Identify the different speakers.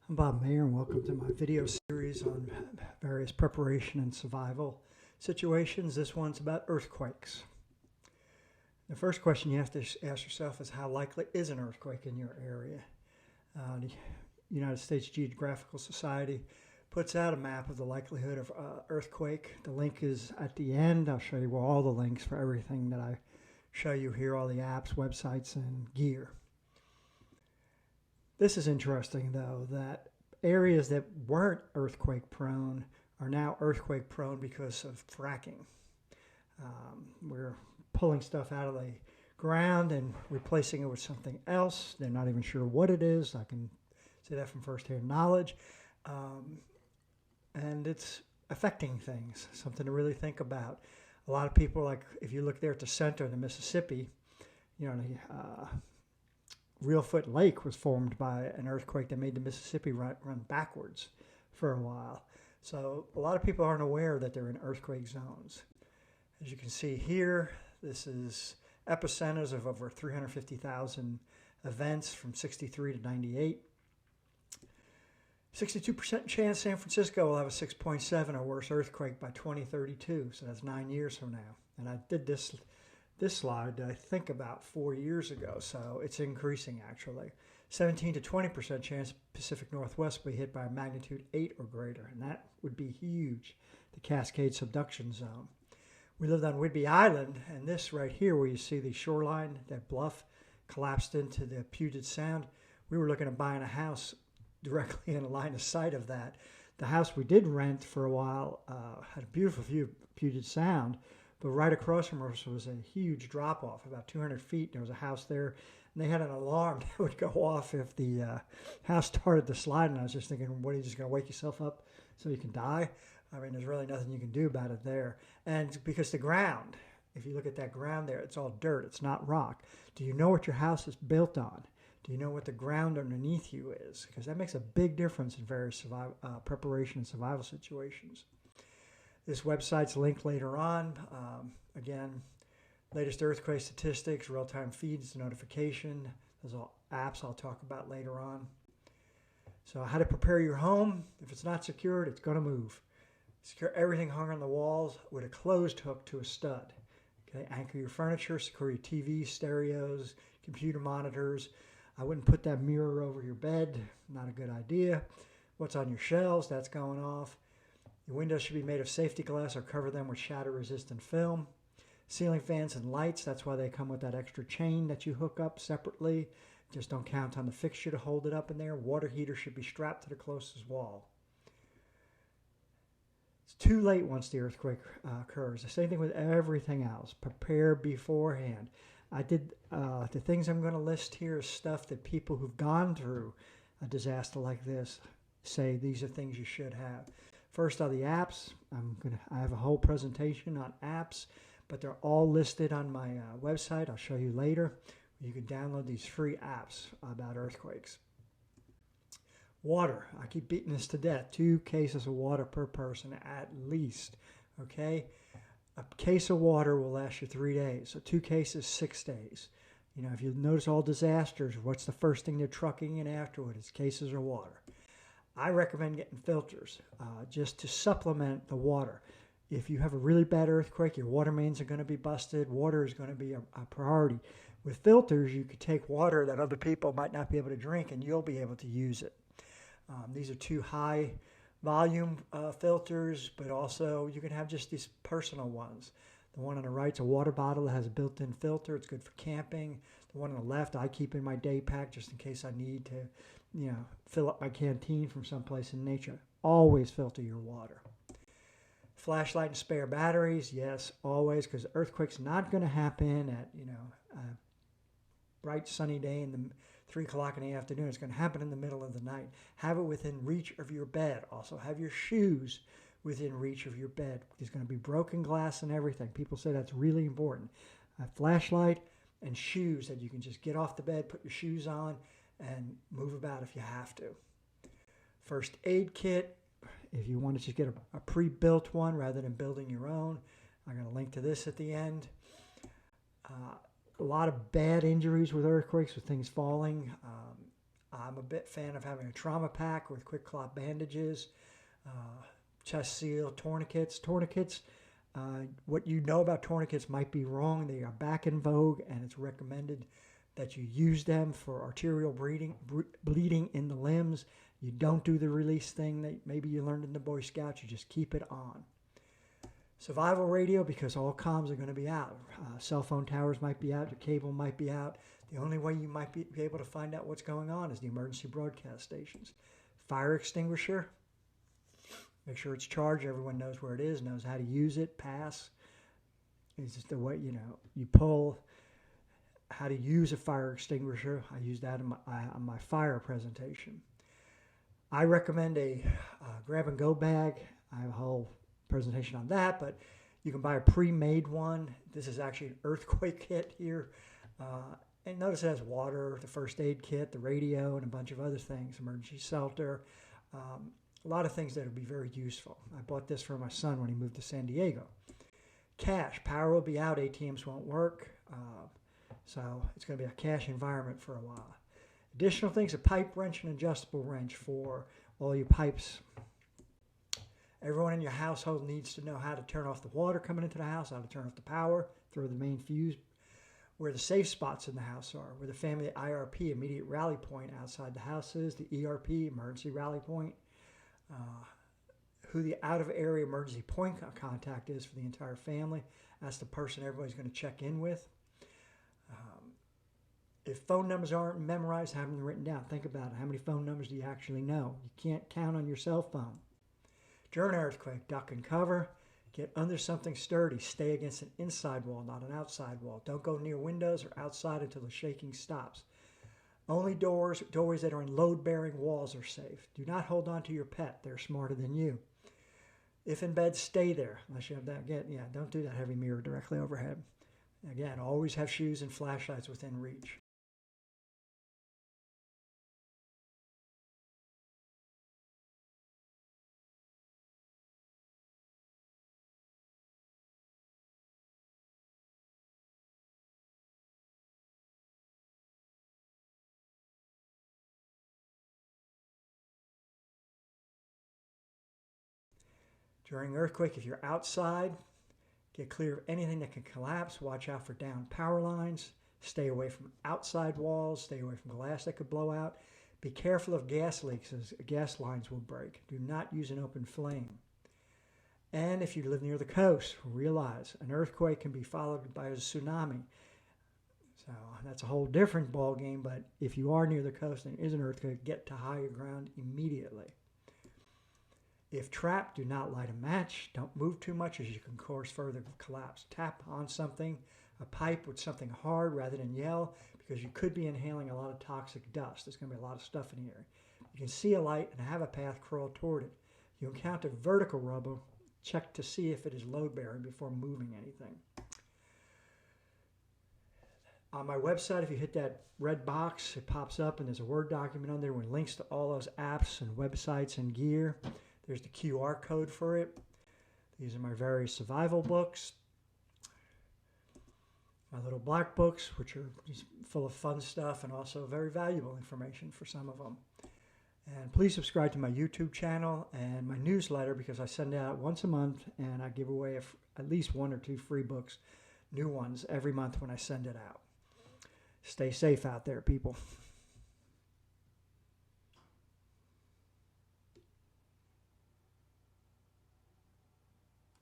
Speaker 1: I'm Bob Mayer, and welcome to my video series on various preparation and survival situations. This one's about earthquakes. The first question you have to ask yourself is, how likely is an earthquake in your area? The United States Geographical Society puts out a map of the likelihood of earthquake. The link is at the end. I'll show you all the links for everything that I show you here, all the apps, websites, and gear. This is interesting, though, that areas that weren't earthquake prone are now earthquake prone because of fracking. We're pulling stuff out of the ground and replacing it with something else. They're not even sure what it is. I can say that from firsthand knowledge. And it's affecting things, something to really think about. A lot of people, like if you look there at the center of the Mississippi, the Reelfoot Lake was formed by an earthquake that made the Mississippi run backwards for a while. So a lot of people aren't aware that they're in earthquake zones. As you can see here, this is epicenters of over 350,000 events from 63 to 98. 62% chance San Francisco will have a 6.7 or worse earthquake by 2032. So that's 9 years from now. And I did this slide, I think, about 4 years ago, so it's increasing actually. 17 to 20% chance Pacific Northwest will be hit by a magnitude 8 or greater, and that would be huge, the Cascade Subduction Zone. We lived on Whidbey Island, and this right here where you see the shoreline, that bluff collapsed into the Puget Sound, we were looking at buying a house directly in a line of sight of that. The house we did rent for a while had a beautiful view of Puget Sound, but right across from us was a huge drop-off, about 200 feet. There was a house there, and they had an alarm that would go off if the house started to slide. And I was just thinking, what, are you just going to wake yourself up so you can die? I mean, there's really nothing you can do about it there. And because the ground, if you look at that ground there, it's all dirt. It's not rock. Do you know what your house is built on? Do you know what the ground underneath you is? Because that makes a big difference in various preparation and survival situations. This website's linked later on. Again, latest earthquake statistics, real-time feeds, notification. Those are all apps I'll talk about later on. So how to prepare your home. If it's not secured, it's going to move. Secure everything hung on the walls with a closed hook to a stud. Okay, anchor your furniture, secure your TV, stereos, computer monitors. I wouldn't put that mirror over your bed. Not a good idea. What's on your shelves, that's going off. Your windows should be made of safety glass or cover them with shatter-resistant film. Ceiling fans and lights, that's why they come with that extra chain that you hook up separately. Just don't count on the fixture to hold it up in there. Water heater should be strapped to the closest wall. It's too late once the earthquake occurs. The same thing with everything else. Prepare beforehand. I did the things I'm going to list here is stuff that people who've gone through a disaster like this say these are things you should have. First are the apps. I have a whole presentation on apps, but they're all listed on my website. I'll show you later. You can download these free apps about earthquakes. Water. I keep beating this to death. 2 cases of water per person at least. Okay? A case of water will last you 3 days. So 2 cases, 6 days. You know, if you notice all disasters, what's the first thing they're trucking in afterward? It's cases of water. I recommend getting filters just to supplement the water. If you have a really bad earthquake, your water mains are going to be busted. Water is going to be a priority. With filters, you could take water that other people might not be able to drink, and you'll be able to use it. These are 2 high volume filters, but also you can have just these personal ones. The one on the right's a water bottle that has a built-in filter. It's good for camping. The one on the left I keep in my day pack just in case I need to, fill up my canteen from someplace in nature. Always filter your water. Flashlight and spare batteries, yes, always, because the earthquake's not going to happen at, a bright sunny day in the 3 o'clock in the afternoon. It's going to happen in the middle of the night. Have it within reach of your bed. Also have your shoes within reach of your bed. There's going to be broken glass and everything. People say that's really important. A flashlight and shoes that you can just get off the bed, put your shoes on, and move about if you have to. First aid kit, if you want to just get a pre-built one rather than building your own. I'm going to link to this at the end. A lot of bad injuries with earthquakes, with things falling. I'm a bit fan of having a trauma pack with quick clot bandages, chest seal, tourniquets. What you know about tourniquets might be wrong. They are back in vogue, and it's recommended that you use them for arterial bleeding in the limbs. You don't do the release thing that maybe you learned in the Boy Scouts. You just keep it on. Survival radio, because all comms are going to be out. Cell phone towers might be out. Your cable might be out. The only way you might be able to find out what's going on is the emergency broadcast stations. Fire extinguisher. Make sure it's charged. Everyone knows where it is, knows how to use it. Pass. It's just the way, you pull. How to use a fire extinguisher. I use that on my fire presentation. I recommend a grab-and-go bag. I have a whole presentation on that, but you can buy a pre-made one. This is actually an earthquake kit here. And notice it has water, the first aid kit, the radio, and a bunch of other things, emergency shelter. A lot of things that would be very useful. I bought this for my son when he moved to San Diego. Cash. Power will be out. ATMs won't work. So it's going to be a cash environment for a while. Additional things, a pipe wrench and adjustable wrench for all your pipes. Everyone in your household needs to know how to turn off the water coming into the house, how to turn off the power, throw the main fuse, where the safe spots in the house are, where the family IRP, immediate rally point outside the house is, the ERP, emergency rally point, who the out-of-area emergency point contact is for the entire family. That's the person everybody's going to check in with. If phone numbers aren't memorized, have them written down. Think about it. How many phone numbers do you actually know? You can't count on your cell phone. During an earthquake, duck and cover. Get under something sturdy. Stay against an inside wall, not an outside wall. Don't go near windows or outside until the shaking stops. Only doorways that are in load-bearing walls are safe. Do not hold on to your pet. They're smarter than you. If in bed, stay there. Unless you have that. Again, don't do that heavy mirror directly overhead. Again, always have shoes and flashlights within reach. During earthquake, if you're outside, get clear of anything that can collapse. Watch out for down power lines. Stay away from outside walls. Stay away from glass that could blow out. Be careful of gas leaks, as gas lines will break. Do not use an open flame. And if you live near the coast, realize an earthquake can be followed by a tsunami. So that's a whole different ball game, but if you are near the coast and there is an earthquake, get to higher ground immediately. If trapped, do not light a match. Don't move too much, as you can cause further collapse. Tap on something, a pipe with something hard rather than yell, because you could be inhaling a lot of toxic dust. There's going to be a lot of stuff in here. You can see a light and have a path, crawl toward it. You encounter vertical rubble, check to see if it is load-bearing before moving anything. On my website, if you hit that red box, it pops up and there's a Word document on there with links to all those apps and websites and gear. There's the QR code for it. These are my various survival books. My little black books, which are just full of fun stuff and also very valuable information for some of them. And please subscribe to my YouTube channel and my newsletter, because I send it out once a month and I give away at least 1 or 2 free books, new ones, every month when I send it out. Stay safe out there, people.